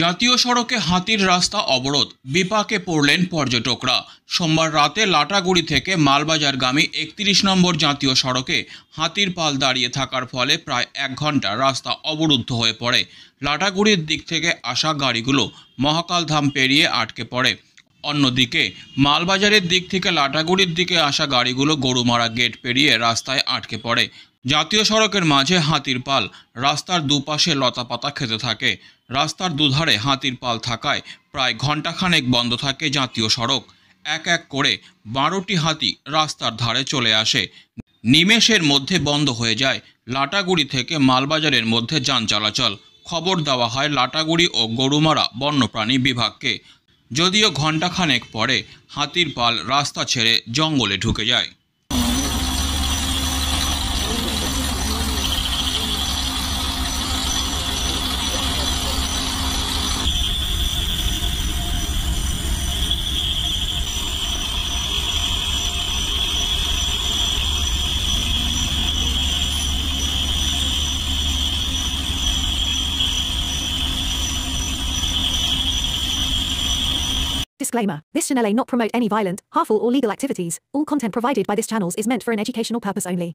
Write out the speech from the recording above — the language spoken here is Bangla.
জাতীয় সড়কে হাতির রাস্তা অবরোধ, বিপাকে পড়লেন পর্যটকরা। সোমবার রাতে লাটাগুড়ি থেকে মালবাজারগামী ৩১ নম্বর জাতীয় সড়কে হাতির পাল দাঁড়িয়ে থাকার ফলে প্রায় ১ ঘন্টা রাস্তা অবরুদ্ধ হয়ে পড়ে। লাটাগুড়ির দিক থেকে আসা গাড়িগুলো মহাকালধাম পেরিয়ে আটকে পড়ে। অন্যদিকে মালবাজারের দিক থেকে লাটাগুড়ির দিকে আসা গাড়িগুলো গরুমারা গেট পেরিয়ে রাস্তায় আটকে পড়ে। জাতীয় সড়কের মাঝে হাতির পাল রাস্তার দুপাশে লতাপাতা খেতে থাকে। রাস্তার দুধারে হাতির পাল থাকায় প্রায় ঘণ্টাখানেক বন্ধ থাকে জাতীয় সড়ক। এক এক করে ১২টি হাতি রাস্তার ধারে চলে আসে। নিমেষের মধ্যে বন্ধ হয়ে যায় লাটাগুড়ি থেকে মালবাজারের মধ্যে যান চলাচল। খবর দেওয়া হয় লাটাগুড়ি ও গরুমারা বন্যপ্রাণী বিভাগকে। যদিও ঘণ্টাখানেক পরে হাতির পাল রাস্তা ছেড়ে জঙ্গলে ঢুকে যায়। Disclaimer. This channel may not promote any violent, harmful or legal activities. All content provided by this channel is meant for an educational purpose only.